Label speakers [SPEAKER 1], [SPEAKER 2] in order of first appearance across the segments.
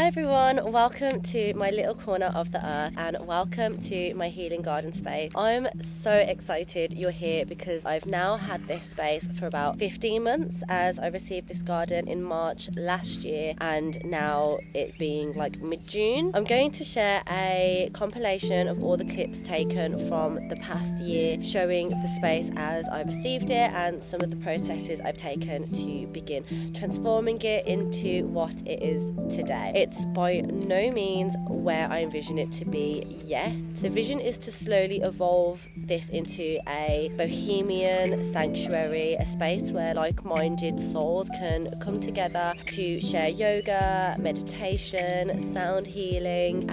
[SPEAKER 1] Hi everyone, welcome to my little corner of the earth and welcome to my healing garden space. I'm so excited you're here because I've now had this space for about 15 months as I received this garden in March last year, and now it being like mid-June. I'm going to share a compilation of all the clips taken from the past year showing the space as I received it and some of the processes I've taken to begin transforming it into what it is today. It's by no means where I envision it to be yet. The vision is to slowly evolve this into a bohemian sanctuary, a space where like-minded souls can come together to share yoga, meditation, sound healing,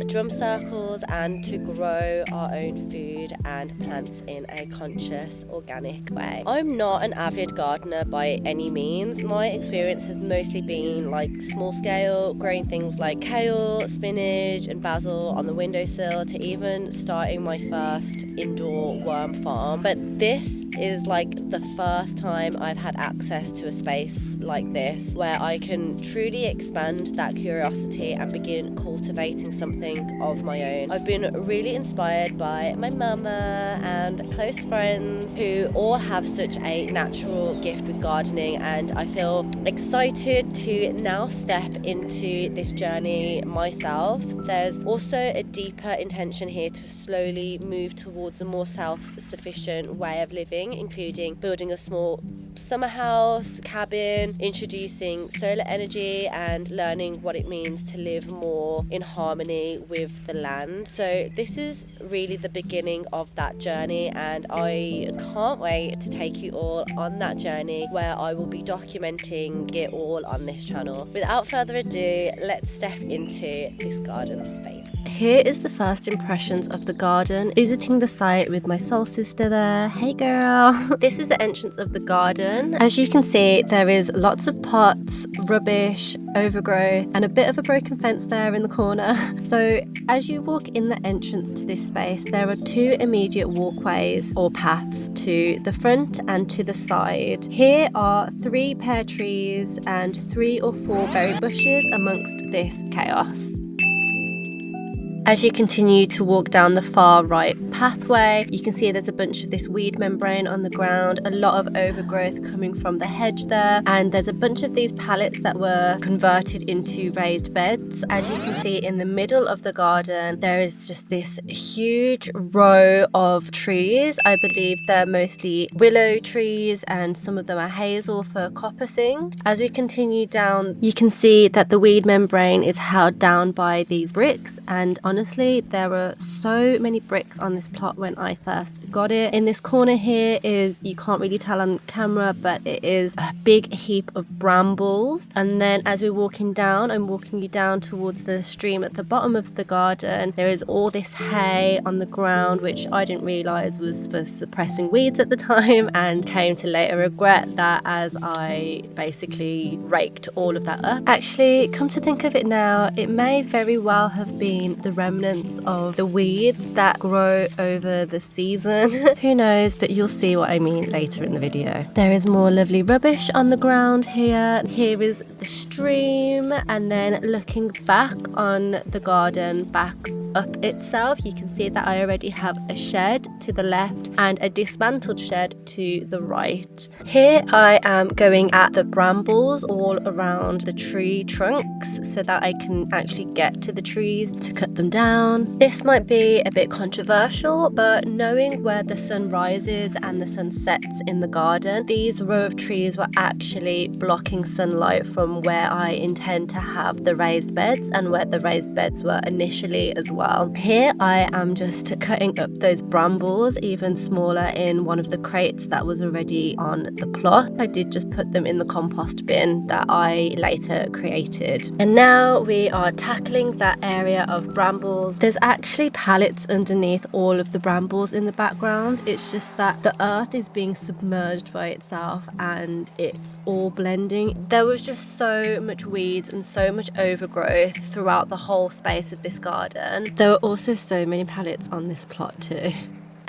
[SPEAKER 1] drum circles, and to grow our own food and plants in a conscious, organic way. I'm not an avid gardener by any means. My experience has mostly been like small scale, growing things like kale, spinach and basil on the windowsill, to even starting my first indoor worm farm. But this is like the first time I've had access to a space like this where I can truly expand that curiosity and begin cultivating something of my own. I've been really inspired by my mama and close friends who all have such a natural gift with gardening, and I feel excited to now step into this journey myself. There's also a deeper intention here to slowly move towards a more self-sufficient way of living, including building a small summer house, cabin, introducing solar energy and learning what it means to live more in harmony with the land. So this is really the beginning of that journey, and I can't wait to take you all on that journey where I will be documenting it all on this channel. Without further ado, let's step into this garden space. Here is the first impressions of the garden, visiting the site with my soul sister there. Hey girl! This is the entrance of the garden. As you can see, there is lots of pots, rubbish, overgrowth, and a bit of a broken fence there in the corner. So as you walk in the entrance to this space, there are two immediate walkways or paths to the front and to the side. Here are 3 pear trees and 3 or 4 berry bushes amongst this chaos. As you continue to walk down the far right pathway, you can see there's a bunch of this weed membrane on the ground, a lot of overgrowth coming from the hedge there, and there's a bunch of these pallets that were converted into raised beds. As you can see in the middle of the garden, there is just this huge row of trees. I believe they're mostly willow trees and some of them are hazel for coppicing. As we continue down, you can see that the weed membrane is held down by these bricks, and honestly, there were so many bricks on this plot when I first got it. In this corner here is, you can't really tell on camera, but it is a big heap of brambles. And then as we're walking down, I'm walking you down towards the stream at the bottom of the garden. There is all this hay on the ground, which I didn't realise was for suppressing weeds at the time, and came to later regret that as I basically raked all of that up. Actually, come to think of it now, it may very well have been the remnants of the weeds that grow over the season. Who knows, but you'll see what I mean later in the video. There is more lovely rubbish on the ground here. Here is the stream, and then looking back on the garden, back up itself, you can see that I already have a shed to the left and a dismantled shed to the right. Here I am going at the brambles all around the tree trunks so that I can actually get to the trees to cut them down. This might be a bit controversial, but knowing where the sun rises and the sun sets in the garden, these row of trees were actually blocking sunlight from where I intend to have the raised beds and where the raised beds were initially as well. Here I am just cutting up those brambles even smaller in one of the crates that was already on the plot. I did just put them in the compost bin that I later created. And now we are tackling that area of brambles. There's actually pallets underneath all of the brambles in the background. It's just that the earth is being submerged by itself and it's all blending. There was just so much weeds and so much overgrowth throughout the whole space of this garden. There were also so many pallets on this plot too.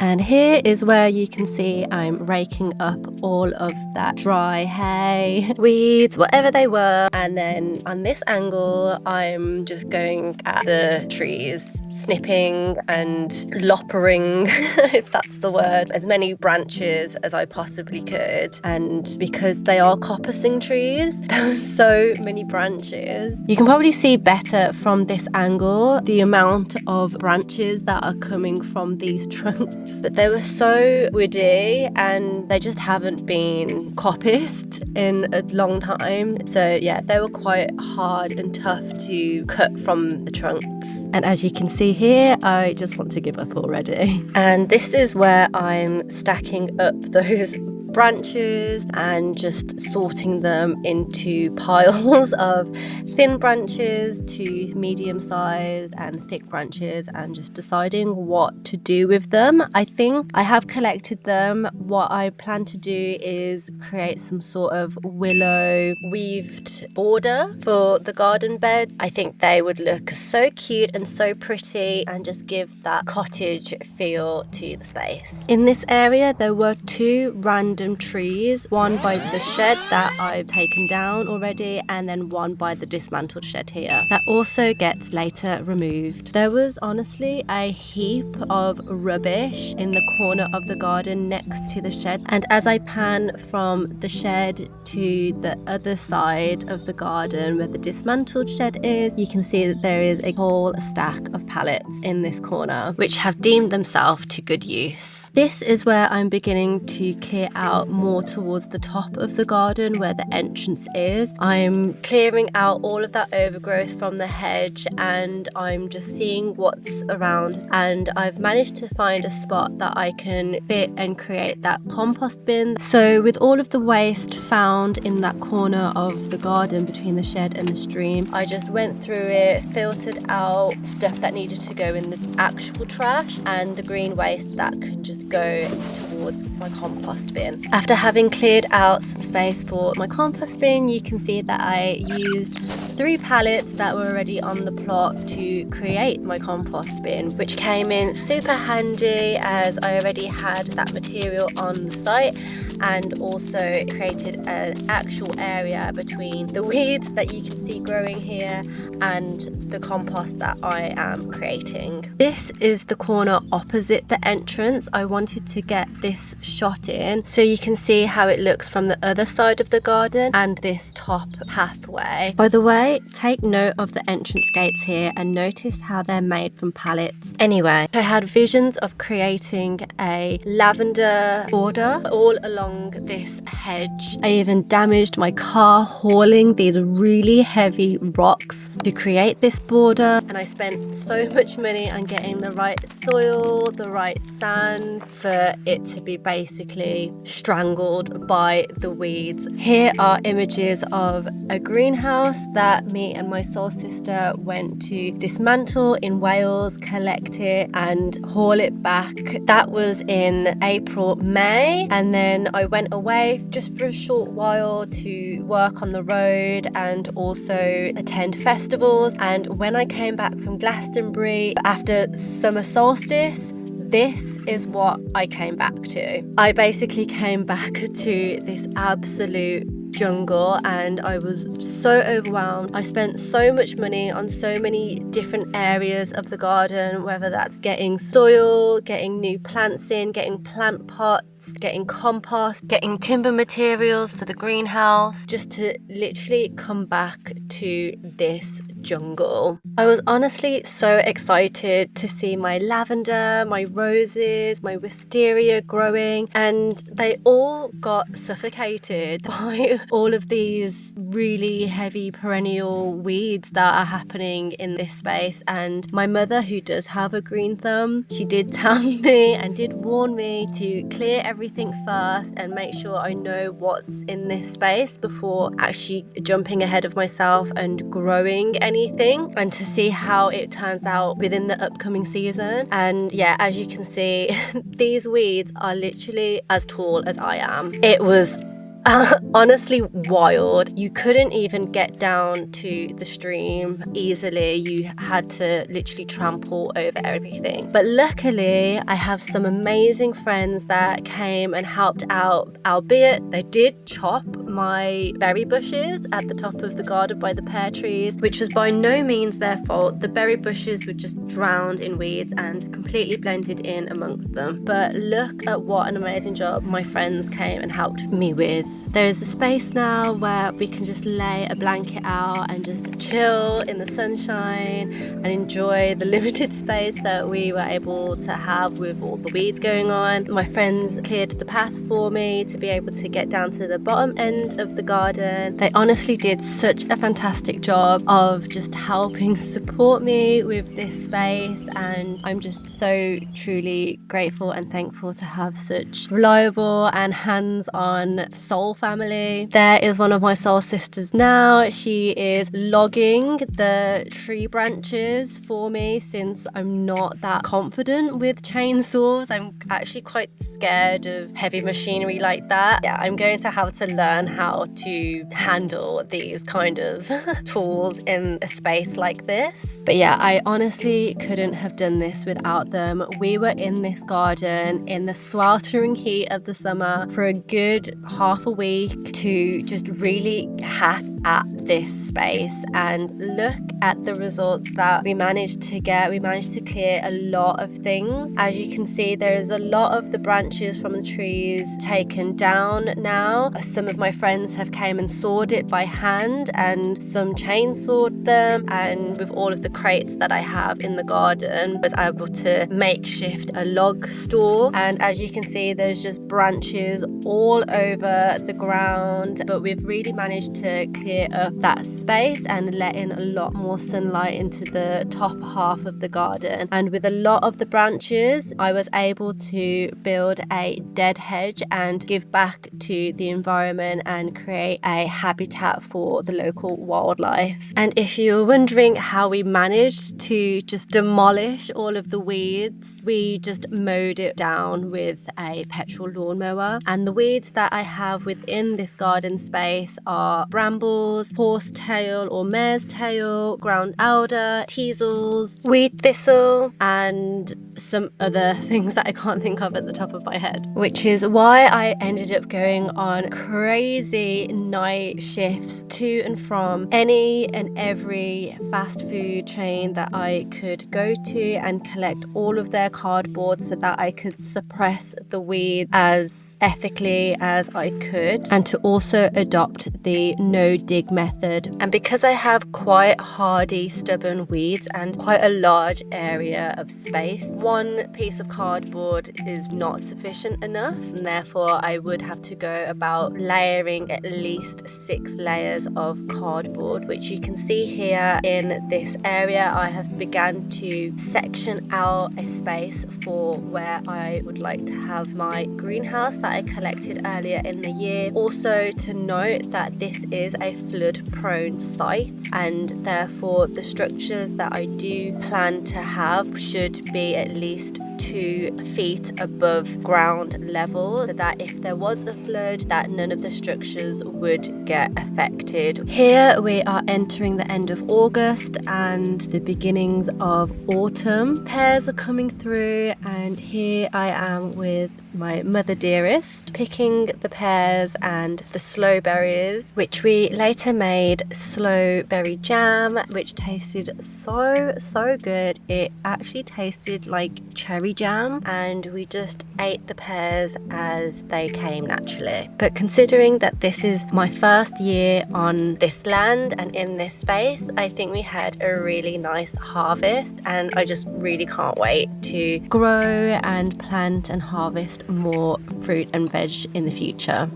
[SPEAKER 1] And here is where you can see I'm raking up all of that dry hay, weeds, whatever they were. And then on this angle, I'm just going at the trees, snipping and loppering, if that's the word, as many branches as I possibly could. And because they are coppicing trees, there were so many branches. You can probably see better from this angle the amount of branches that are coming from these trunks. But they were so woody and they just haven't been coppiced in a long time. So yeah, they were quite hard and tough to cut from the trunks. And as you can see here, I just want to give up already. And this is where I'm stacking up those branches and just sorting them into piles of thin branches to medium sized and thick branches, and just deciding what to do with them. I think I have collected them. What I plan to do is create some sort of willow weaved border for the garden bed. I think they would look so cute and so pretty and just give that cottage feel to the space. In this area there were two random trees, one by the shed that I've taken down already, and then one by the dismantled shed here that also gets later removed. There was honestly a heap of rubbish in the corner of the garden next to the shed, and as I pan from the shed to the other side of the garden where the dismantled shed is, you can see that there is a whole stack of pallets in this corner which have deemed themselves to good use. This is where I'm beginning to clear out more towards the top of the garden where the entrance is. I'm clearing out all of that overgrowth from the hedge and I'm just seeing what's around, and I've managed to find a spot that I can fit and create that compost bin. So with all of the waste found in that corner of the garden between the shed and the stream, I just went through it, filtered out stuff that needed to go in the actual trash and the green waste that can just go towards my compost bin. After having cleared out some space for my compost bin, you can see that I used 3 pallets that were already on the plot to create my compost bin, which came in super handy as I already had that material on the site, and also created an actual area between the weeds that you can see growing here and the compost that I am creating. This is the corner opposite the entrance. I wanted to get this shot in so you can see how it looks from the other side of the garden and this top pathway. By the way, take note of the entrance gates here and notice how they're made from pallets. Anyway, I had visions of creating a lavender border all along this hedge. I even damaged my car hauling these really heavy rocks to create this border, and I spent so much money on getting the right soil, the right sand for it to be basically strangled by the weeds. Here are images of a greenhouse that me and my soul sister went to dismantle in Wales, collect it and haul it back. That was in April, May, and then I went away just for a short while to work on the road and also attend festivals. And when I came back from Glastonbury after summer solstice, this is what I came back to. I basically came back to this absolute jungle and I was so overwhelmed. I spent so much money on so many different areas of the garden, whether that's getting soil, getting new plants in, getting plant pots, getting compost, getting timber materials for the greenhouse, just to literally come back to this jungle. I was honestly so excited to see my lavender, my roses, my wisteria growing, and they all got suffocated by all of these really heavy perennial weeds that are happening in this space. And my mother, who does have a green thumb, she did tell me and did warn me to clear everything first and make sure I know what's in this space before actually jumping ahead of myself and growing anything, and to see how it turns out within the upcoming season. And yeah, as you can see, these weeds are literally as tall as I am. It was honestly wild. You couldn't even get down to the stream easily. You had to literally trample over everything. But luckily, I have some amazing friends that came and helped out, albeit they did chop my berry bushes at the top of the garden by the pear trees, which was by no means their fault. The berry bushes were just drowned in weeds and completely blended in amongst them. But look at what an amazing job my friends came and helped me with. There is a space now where we can just lay a blanket out and just chill in the sunshine and enjoy the limited space that we were able to have with all the weeds going on. My friends cleared the path for me to be able to get down to the bottom end of the garden. They honestly did such a fantastic job of just helping support me with this space, and I'm just so truly grateful and thankful to have such reliable and hands-on soul family. There is one of my soul sisters now. She is logging the tree branches for me since I'm not that confident with chainsaws. I'm actually quite scared of heavy machinery like that. Yeah, I'm going to have to learn how to handle these kind of tools in a space like this. But yeah, I honestly couldn't have done this without them. We were in this garden in the sweltering heat of the summer for a good half a week to just really hack at this space and look at the results that we managed to get. We managed to clear a lot of things. As you can see, there is a lot of the branches from the trees taken down now. Some of my friends have came and sawed it by hand, and some chainsawed them, and with all of the crates that I have in the garden, was able to makeshift a log store. And as you can see, there's just branches all over the ground, but we've really managed to clear up that space and let in a lot more sunlight into the top half of the garden. And with a lot of the branches, I was able to build a dead hedge and give back to the environment and create a habitat for the local wildlife. And if you're wondering how we managed to just demolish all of the weeds, we just mowed it down with a petrol lawnmower. And the weeds that I have within this garden space are brambles, horsetail or mare's tail, ground elder, teasels, weed thistle, and some other things that I can't think of at the top of my head, which is why I ended up going on crazy night shifts to and from any and every fast food chain that I could go to and collect all of their cardboard so that I could suppress the weed as ethically as I could, and to also adopt the no dig method. And because I have quite hardy stubborn weeds and quite a large area of space, one piece of cardboard is not sufficient enough, and therefore I would have to go about layering at least 6 layers of cardboard, which you can see here in this area. I have begun to section out a space for where I would like to have my greenhouse that I collected earlier in the year. Also to note that this is a flood prone site, and therefore the structures that I do plan to have should be at least 2 feet above ground level, so that if there was a flood, that none of the structures would get affected. Here we are entering the end of August and the beginnings of autumn. Pears are coming through, and here I am with my mother dearest picking the pears and the sloe berries, which we later made sloe berry jam, which tasted so good. It actually tasted like cherry jam, and we just ate the pears as they came naturally. But considering that this is my first year on this land and in this space, I think we had a really nice harvest, and I just really can't wait to grow and plant and harvest more fruit and veg in the future.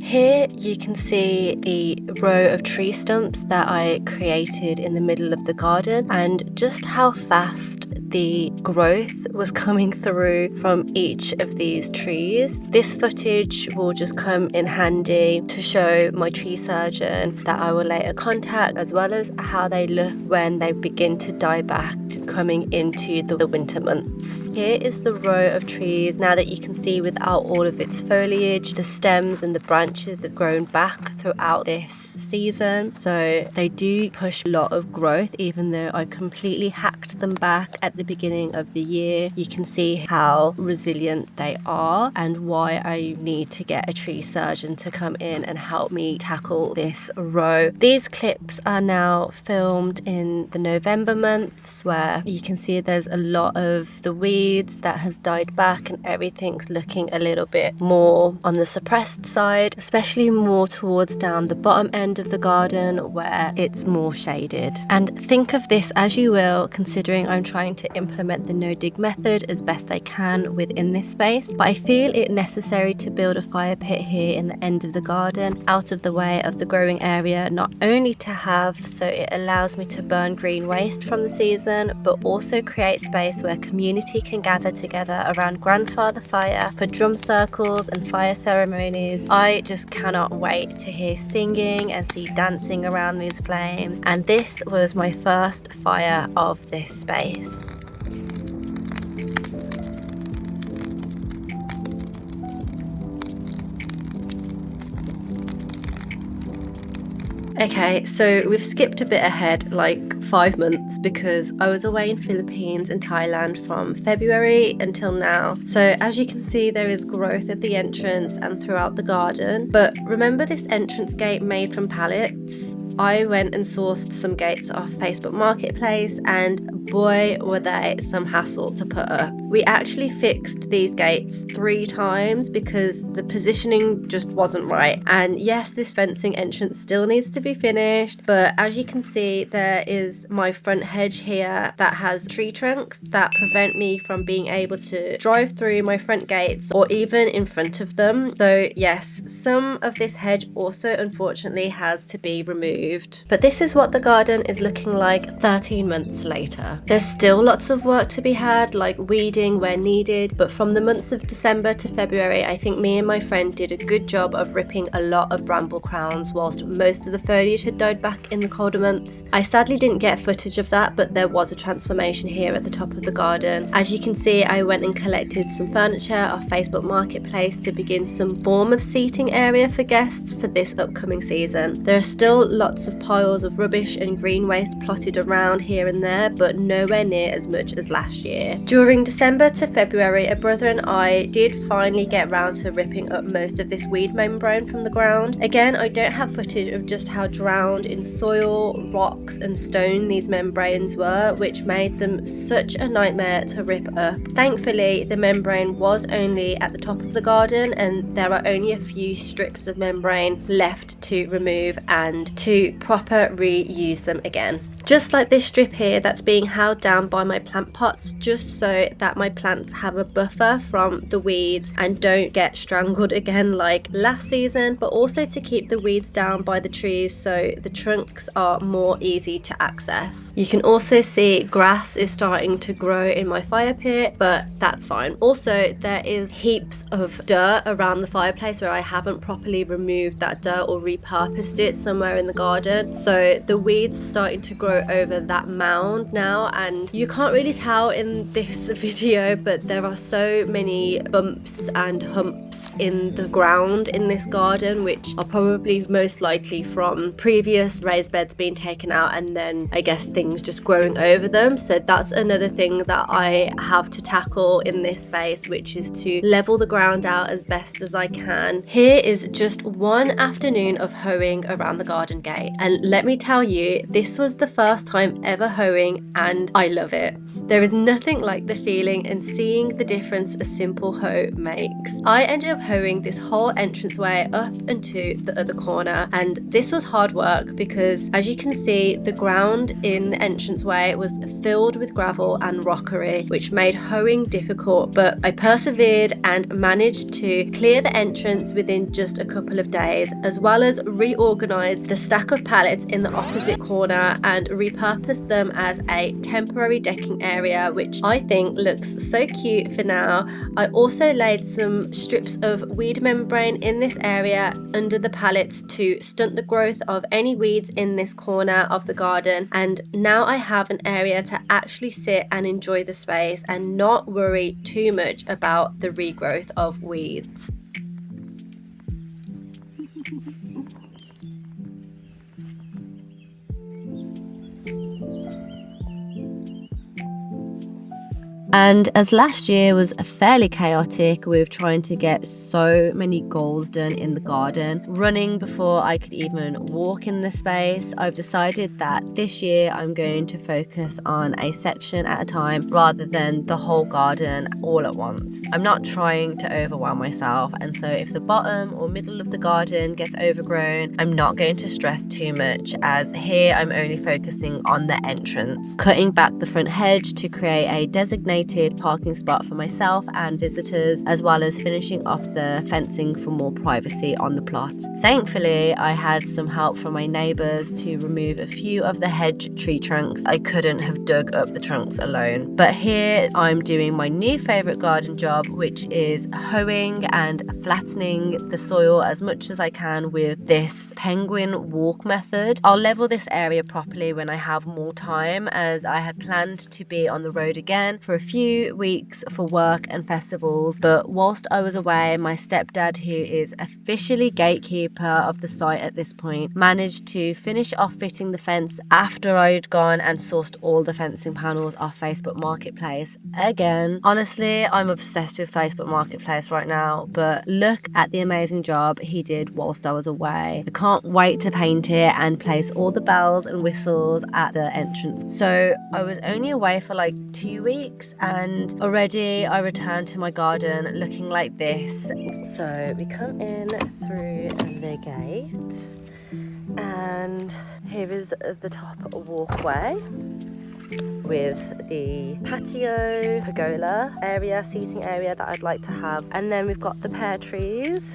[SPEAKER 1] Here you can see the row of tree stumps that I created in the middle of the garden, and just how fast the growth was coming through from each of these trees. This footage will just come in handy to show my tree surgeon that I will later contact, as well as how they look when they begin to die back coming into the winter months. Here is the row of trees now that you can see without all of its foliage, the stems and the branches that grown back throughout this season. So they do push a lot of growth, even though I completely hacked them back at the beginning of the year. You can see how resilient they are and why I need to get a tree surgeon to come in and help me tackle this row. These clips are now filmed in the November months, where you can see there's a lot of the weeds that has died back and everything's looking a little bit more on the suppressed side, especially more towards down the bottom end of the garden where it's more shaded. And think of this as you will, considering I'm trying to implement the no dig method as best I can within this space, but I feel it necessary to build a fire pit here in the end of the garden, out of the way of the growing area, not only to have so it allows me to burn green waste from the season, but also create space where community can gather together around grandfather fire for drum circles and fire ceremonies. I just cannot wait to hear singing and see dancing around these flames, and this was my first fire of this space. Okay, so we've skipped a bit ahead, like 5 months, because I was away in Philippines and Thailand from February until now. So as you can see, there is growth at the entrance and throughout the garden. But remember this entrance gate made from pallets? I went and sourced some gates off Facebook Marketplace, and boy were they some hassle to put up. We actually fixed these gates 3 times because the positioning just wasn't right. And yes, this fencing entrance still needs to be finished, but as you can see, there is my front hedge here that has tree trunks that prevent me from being able to drive through my front gates or even in front of them. So yes, some of this hedge also unfortunately has to be removed. But this is what the garden is looking like 13 months later. There's still lots of work to be had, like weeding where needed, but from the months of December to February, I think me and my friend did a good job of ripping a lot of bramble crowns whilst most of the foliage had died back in the colder months. I sadly didn't get footage of that, but there was a transformation here at the top of the garden. As you can see, I went and collected some furniture off Facebook Marketplace to begin some form of seating area for guests for this upcoming season. There are still lots of piles of rubbish and green waste plotted around here and there, but nowhere near as much as last year. During December to February, a brother and I did finally get round to ripping up most of this weed membrane from the ground. Again, I don't have footage of just how drowned in soil, rocks and stone these membranes were, which made them such a nightmare to rip up. Thankfully, the membrane was only at the top of the garden and there are only a few strips of membrane left to remove and to proper reuse them again. Just like this strip here that's being held down by my plant pots, just so that my plants have a buffer from the weeds and don't get strangled again like last season, but also to keep the weeds down by the trees so the trunks are more easy to access. You can also see grass is starting to grow in my fire pit, but that's fine. Also, there is heaps of dirt around the fireplace where I haven't properly removed that dirt or repurposed it somewhere in the garden, so the weeds are starting to grow over that mound now, and you can't really tell in this video, but there are so many bumps and humps in the ground in this garden, which are probably most likely from previous raised beds being taken out and then I guess things just growing over them. So that's another thing that I have to tackle in this space, which is to level the ground out as best as I can. Here is just one afternoon of hoeing around the garden gate, and let me tell you, this was the first time ever hoeing and I love it. There is nothing like the feeling and seeing the difference a simple hoe makes. I ended up hoeing this whole entranceway up into the other corner, and this was hard work because, as you can see, the ground in the entranceway was filled with gravel and rockery, which made hoeing difficult, but I persevered and managed to clear the entrance within just a couple of days, as well as reorganize the stack of pallets in the opposite corner and repurposed them as a temporary decking area, which I think looks so cute for now. I also laid some strips of weed membrane in this area under the pallets to stunt the growth of any weeds in this corner of the garden, and now I have an area to actually sit and enjoy the space and not worry too much about the regrowth of weeds. And as last year was fairly chaotic with trying to get so many goals done in the garden, running before I could even walk in the space, I've decided that this year I'm going to focus on a section at a time rather than the whole garden all at once. I'm not trying to overwhelm myself, and so if the bottom or middle of the garden gets overgrown, I'm not going to stress too much, as here I'm only focusing on the entrance, cutting back the front hedge to create a designated parking spot for myself and visitors, as well as finishing off the fencing for more privacy on the plot. Thankfully, I had some help from my neighbours to remove a few of the hedge tree trunks. I couldn't have dug up the trunks alone. But here I'm doing my new favourite garden job, which is hoeing and flattening the soil as much as I can with this penguin walk method. I'll level this area properly when I have more time, as I had planned to be on the road again for a few weeks for work and festivals, but whilst I was away, my stepdad, who is officially gatekeeper of the site at this point, managed to finish off fitting the fence after I'd gone and sourced all the fencing panels off Facebook Marketplace again. Honestly, I'm obsessed with Facebook Marketplace right now, but look at the amazing job he did whilst I was away. I can't wait to paint it and place all the bells and whistles at the entrance. So I was only away for like 2 weeks, and already I returned to my garden looking like this. So we come in through the gate, and here is the top walkway with the patio, pergola area, seating area that I'd like to have. And then we've got the pear trees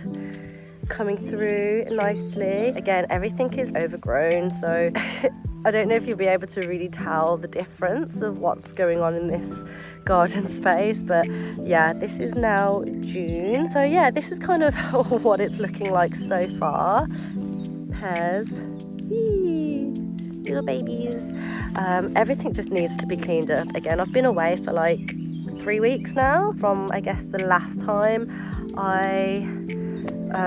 [SPEAKER 1] coming through nicely. Again, everything is overgrown, so I don't know if you'll be able to really tell the difference of what's going on in this garden space, but yeah, this is now June. So yeah, this is kind of what it's looking like so far. Pears, little babies. Everything just needs to be cleaned up. Again, I've been away for like 3 weeks now from, I guess, the last time I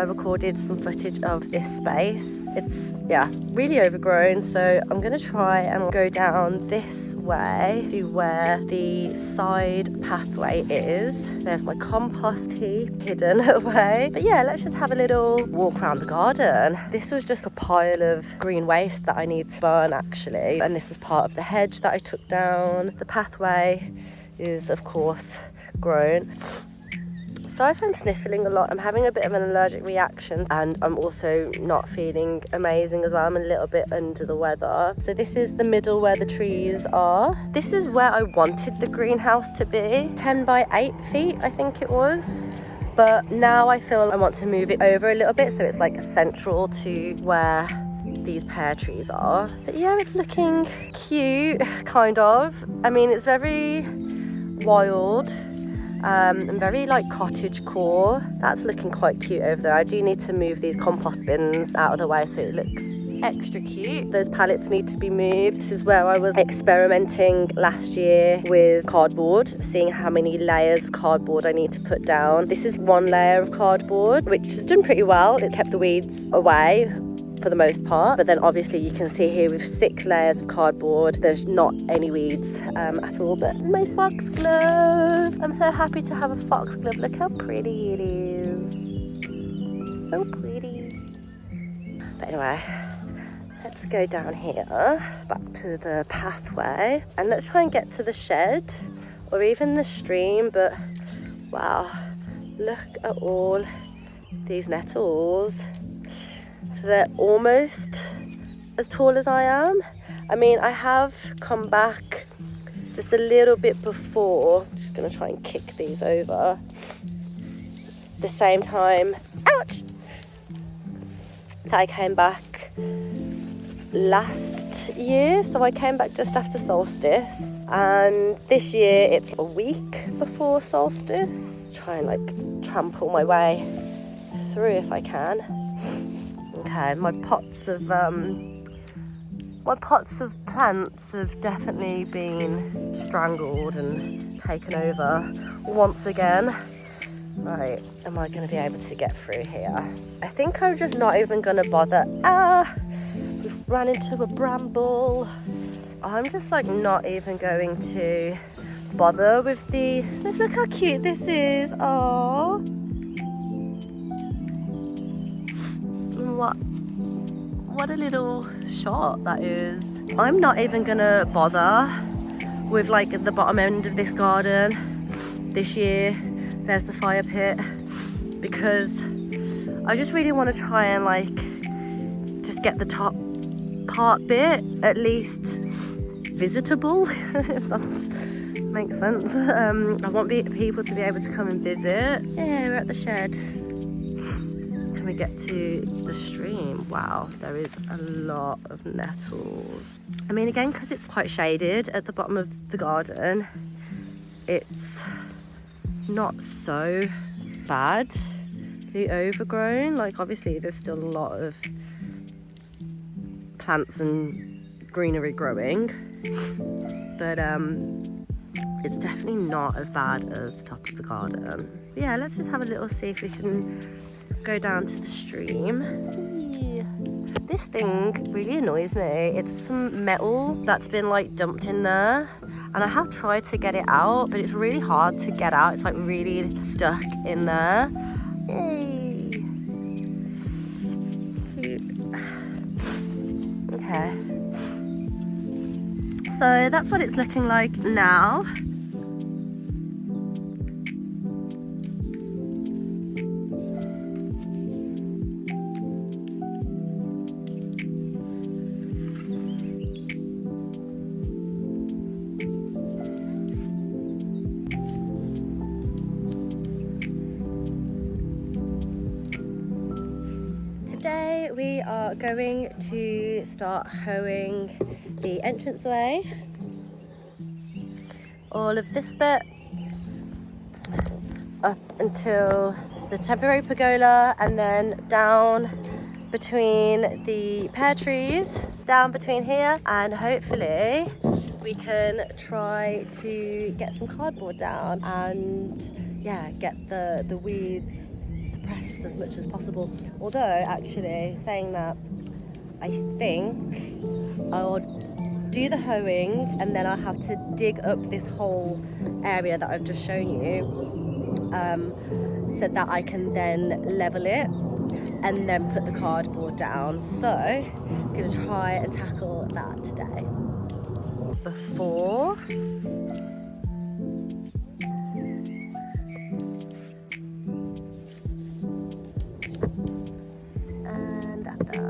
[SPEAKER 1] recorded some footage of this space. It's, yeah, really overgrown, so I'm gonna try and go down this way to where the side pathway is. There's my compost heap hidden away. But yeah, let's just have a little walk around the garden. This was just a pile of green waste that I need to burn, actually, and this is part of the hedge that I took down. The pathway is, of course, grown. Sorry if I'm sniffling a lot. I'm having a bit of an allergic reaction, and I'm also not feeling amazing as well. I'm a little bit under the weather. So this is the middle where the trees are. This is where I wanted the greenhouse to be. 10 by 8 feet, I think it was. But now I feel I want to move it over a little bit so it's like central to where these pear trees are. But yeah, it's looking cute, kind of. I mean, it's very wild. And very like cottage core. That's looking quite cute over there. I do need to move these compost bins out of the way so it looks extra cute. Those pallets need to be moved. This is where I was experimenting last year with cardboard, seeing how many layers of cardboard I need to put down. This is one layer of cardboard, which has done pretty well. It kept the weeds away for the most part, but then obviously you can see here with 6 layers of cardboard there's not any weeds at all. But my foxglove, I'm so happy to have a foxglove. Look how pretty it is, so pretty. But anyway, let's go down here back to the pathway and let's try and get to the shed or even the stream. But wow, look at all these nettles. So they're almost as tall as I am. I mean, I have come back just a little bit before. Just gonna try and kick these over. The same time, ouch! That I came back last year, so I came back just after solstice, and this year it's a week before solstice. Try and like trample my way through if I can. Okay, my pots of plants have definitely been strangled and taken over once again. Right, am I going to be able to get through here? I think I'm just not even going to bother. We've ran into a bramble. I'm just like not even going to bother with the... Look how cute this is. Oh, what a little shot that is. I'm not even going to bother with like the bottom end of this garden this year. There's the fire pit, because I just really want to try and like just get the top part bit at least visitable, if that makes sense. I want people to be able to come and visit. Yeah, we're at the shed. Can we get to the stream? Wow, there is a lot of nettles. I mean, again, because it's quite shaded at the bottom of the garden, it's not so bad. The overgrown, like obviously there's still a lot of plants and greenery growing, but it's definitely not as bad as the top of the garden. But yeah, let's just have a little see if we can go down to the stream. This thing really annoys me. It's some metal that's been like dumped in there, and I have tried to get it out, but it's really hard to get out. It's like really stuck in there. Yay. Okay, so that's what it's looking like now. Today we are going to start hoeing the entranceway. All of this bit up until the temporary pergola, and then down between the pear trees, down between here, and hopefully we can try to get some cardboard down and yeah, get the weeds suppressed as much as possible. Although actually saying that, I think I'll do the hoeing and then I'll have to dig up this whole area that I've just shown you, so that I can then level it and then put the cardboard down. So I'm gonna try and tackle that today. Before and after.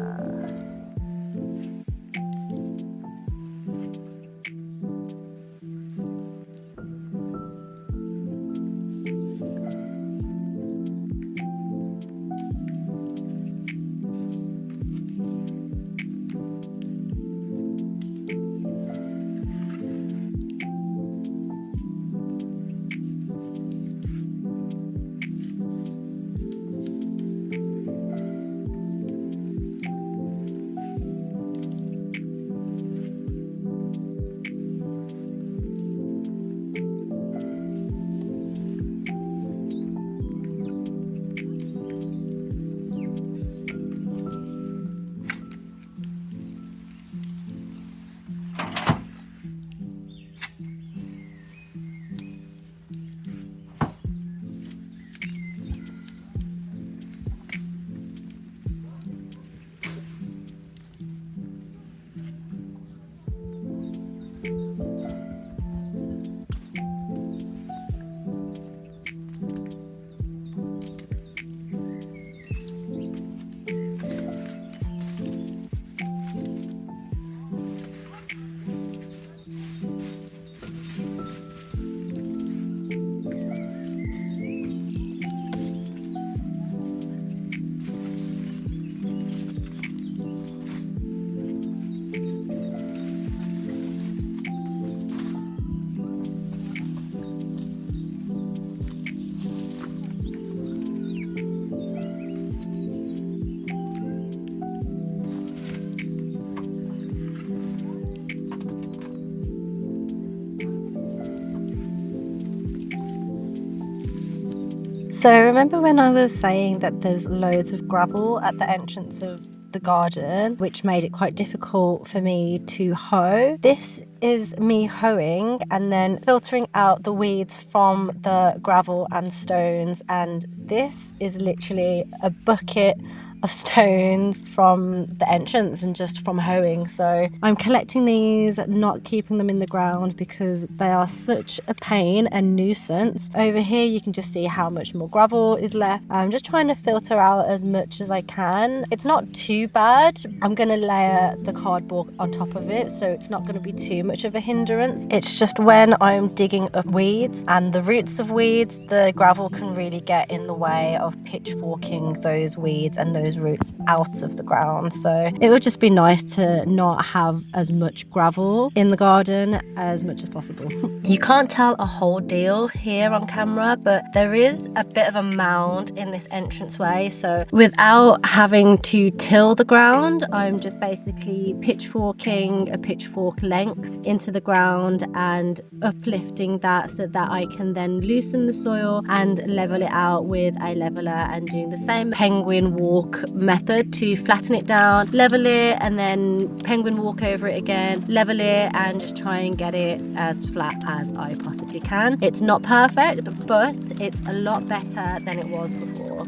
[SPEAKER 1] So remember when I was saying that there's loads of gravel at the entrance of the garden, which made it quite difficult for me to hoe? This is me hoeing and then filtering out the weeds from the gravel and stones, and this is literally a bucket of stones from the entrance and just from hoeing. So I'm collecting these, not keeping them in the ground because they are such a pain and nuisance. Over here you can just see how much more gravel is left. I'm just trying to filter out as much as I can. It's not too bad. I'm going to layer the cardboard on top of it, so it's not going to be too much of a hindrance. It's just when I'm digging up weeds and the roots of weeds, the gravel can really get in the way of pitchforking those weeds and those roots out of the ground. So it would just be nice to not have as much gravel in the garden as much as possible. You can't tell a whole deal here on camera, but there is a bit of a mound in this entranceway. So without having to till the ground, I'm just basically pitchforking a pitchfork length into the ground and uplifting that so that I can then loosen the soil and level it out with a leveler, and doing the same penguin walk method to flatten it down, level it, and then penguin walk over it again, level it, and just try and get it as flat as I possibly can. It's not perfect, but it's a lot better than it was before.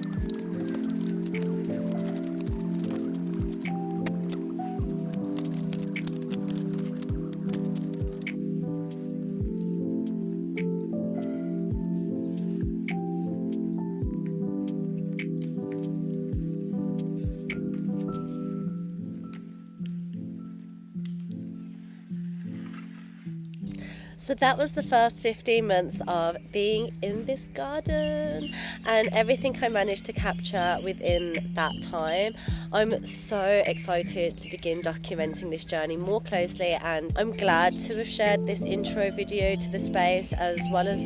[SPEAKER 1] So that was the first 15 months of being in this garden and everything I managed to capture within that time. I'm so excited to begin documenting this journey more closely, and I'm glad to have shared this intro video to the space as well as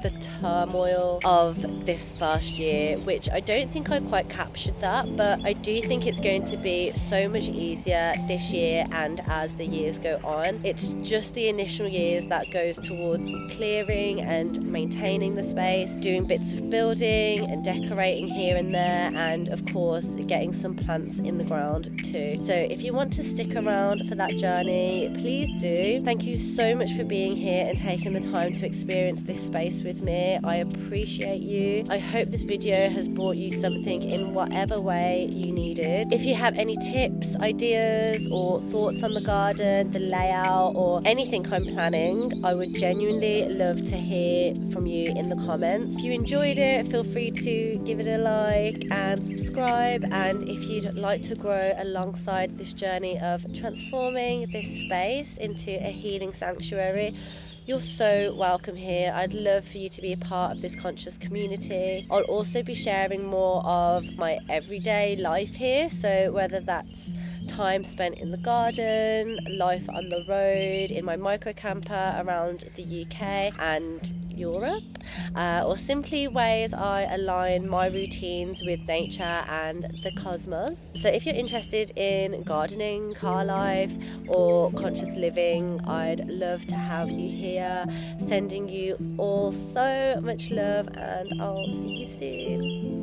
[SPEAKER 1] the turmoil of this first year, which I don't think I quite captured that, but I do think it's going to be so much easier this year and as the years go on. It's just the initial years that goes towards clearing and maintaining the space, doing bits of building and decorating here and there, and of course getting some plants in the ground too. So if you want to stick around for that journey, please do. Thank you so much for being here and taking the time to experience this space with me. I appreciate you. I hope this video has brought you something in whatever way you needed. If you have any tips, ideas, or thoughts on the garden, the layout, or anything I'm planning, I would genuinely love to hear from you in the comments. If you enjoyed it, feel free to give it a like and subscribe. And if you'd like to grow alongside this journey of transforming this space into a healing sanctuary, you're so welcome here. I'd love for you to be a part of this conscious community. I'll also be sharing more of my everyday life here, so whether that's time spent in the garden, life on the road, in my microcamper around the UK and Europe, or simply ways I align my routines with nature and the cosmos. So if you're interested in gardening, car life, or conscious living, I'd love to have you here. Sending you all so much love, and I'll see you soon.